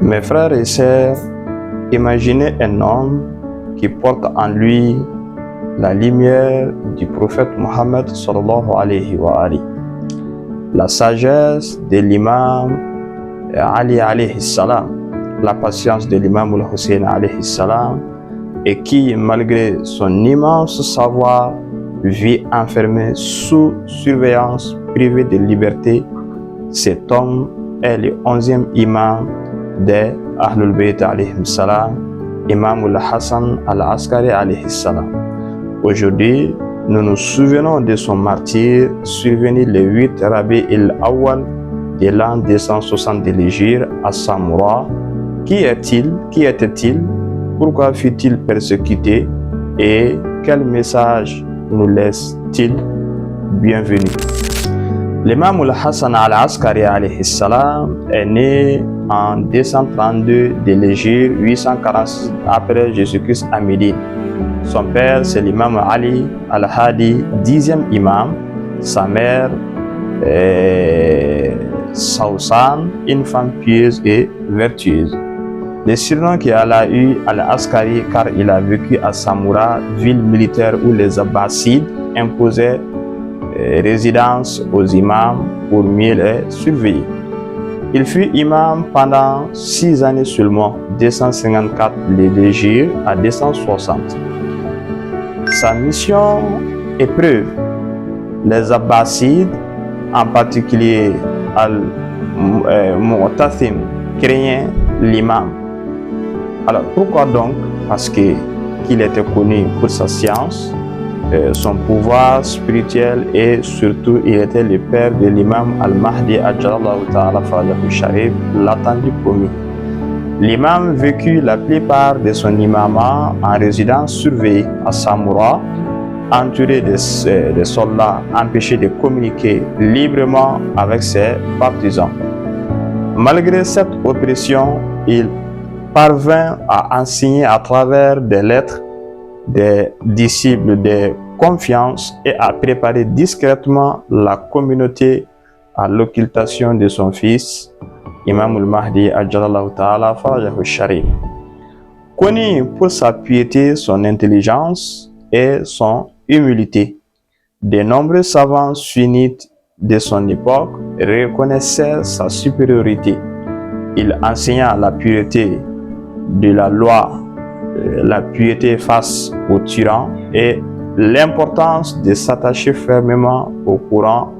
Mes frères et sœurs, imaginez un homme qui porte en lui la lumière du prophète Mohammed sallallahu alayhi wa ali, la sagesse de l'imam Ali alayhi salam, la patience de l'imam al-Hussein alayhi salam, et qui, malgré son immense savoir, vit enfermé sous surveillance, privé de liberté. Cet homme est le 11e imam des Ahlul Bayt alayhi salam, imam al-Hassan al-Askari alayhi salam. Aujourd'hui, nous nous souvenons de son martyre survenu le 8 Rabi al-Awwal de l'an 260 de l'Hégire à Samoura. Qui est-il? Qui était-il? Pourquoi fut-il persécuté? Et quel message nous laisse-t-il? Bienvenue. L'imam al-Hassan al-Askari alayhi salam est né en 232 de l'Hégire 846 après Jésus-Christ à Médine. Son père, c'est l'imam Ali al-Hadi, 10e imam. Sa mère est Sawsan, une femme pieuse et vertueuse. Le surnom qu'il a eu al-Askari car il a vécu à Samoura, ville militaire où les Abbasides imposaient résidence aux imams pour mieux les surveiller. Il fut imam pendant 6 années seulement, 254 de l'Hégire à 260. Sa mission épreuve. Les Abbasides, en particulier Al-Mu'tasim, craignaient l'imam. Alors pourquoi donc? Parce qu'il était connu pour sa science, son pouvoir spirituel et surtout il était le père de l'imam Al-Mahdi Ajjalallahu Ta'ala Farajahu Sharif, l'attendu promis. L'imam vécut la plupart de son imamat en résidence surveillée à Samoura, entouré de soldats empêchés de communiquer librement avec ses partisans. Malgré cette oppression, il parvint à enseigner à travers des lettres des disciples de confiance et à préparer discrètement la communauté à l'occultation de son fils, Imam al-Mahdi Ajjalallahu Ta'ala Farajahu Sharif. Connu pour sa piété, son intelligence et son humilité, de nombreux savants sunnites de son époque reconnaissaient sa supériorité. Il enseigna la pureté de la loi, la piété face aux tyrans et l'importance de s'attacher fermement au Coran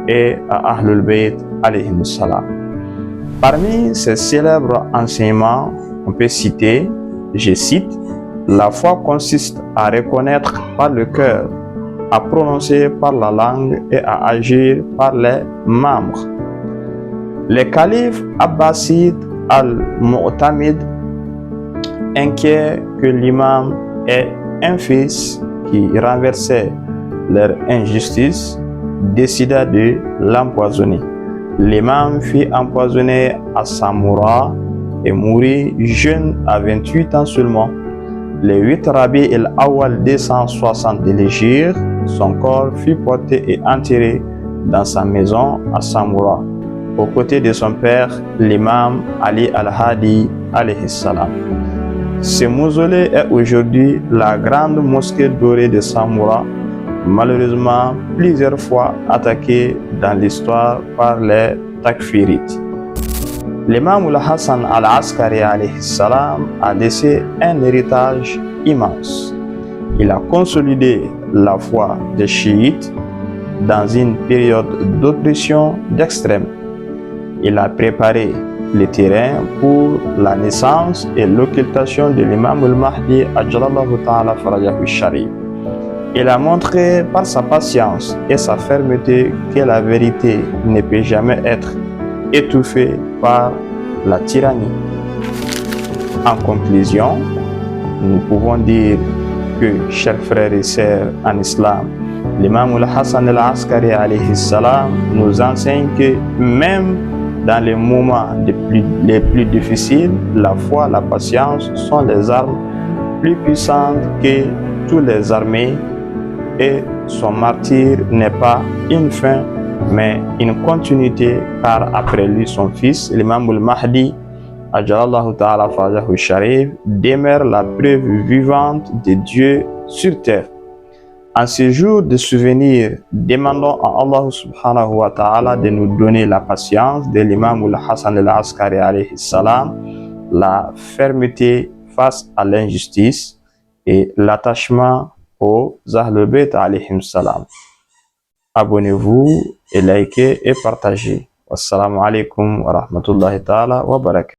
et à Ahlul Bayt alayhim salam. Parmi ses célèbres enseignements, on peut citer, je cite, la foi consiste à reconnaître par le cœur, à prononcer par la langue et à agir par les membres. Les califes abbasides al-Mu'tamid, inquiets que l'imam ait un fils qui renversait leur injustice, décida de l'empoisonner. L'imam fut empoisonné à Samoura et mourut jeune à 28 ans seulement. Le 8 Rabi al-Awwal 260 de l'Hégire, son corps fut porté et enterré dans sa maison à Samoura, aux côtés de son père, l'imam Ali al-Hadi alayhi salam. Ce mausolée est aujourd'hui la grande mosquée dorée de Samoura, malheureusement plusieurs fois attaquée dans l'histoire par les Takfirites. L'imam al-Hassan al-Askari alayhi salam a laissé un héritage immense. Il a consolidé la foi des chiites dans une période d'oppression d'extrême. Il a préparé le terrain pour la naissance et l'occultation de l'imam al-Mahdi Ajjalallahu Ta'ala Farajahu Sharif. Il a montré par sa patience et sa fermeté que la vérité ne peut jamais être étouffée par la tyrannie. En conclusion, nous pouvons dire que, chers frères et sœurs en islam, l'imam al-Hassan al-Askari alayhi salam nous enseigne que même dans les moments les plus difficiles, la foi, la patience sont les armes plus puissantes que toutes les armées, et son martyre n'est pas une fin mais une continuité, car après lui son fils, l'imam al-Mahdi Ajalallahu ta'ala farajahu sharif, demeure la preuve vivante de Dieu sur terre. En ce jour de souvenir, demandons à Allah subhanahu wa ta'ala de nous donner la patience de l'imam al-Hassan al-Askari alayhi salam, la fermeté face à l'injustice et l'attachement aux Ahlul Bayt alayhim salam. Abonnez-vous et likez et partagez. Wassalamu alaikum wa rahmatullahi ta'ala wa barakatuh.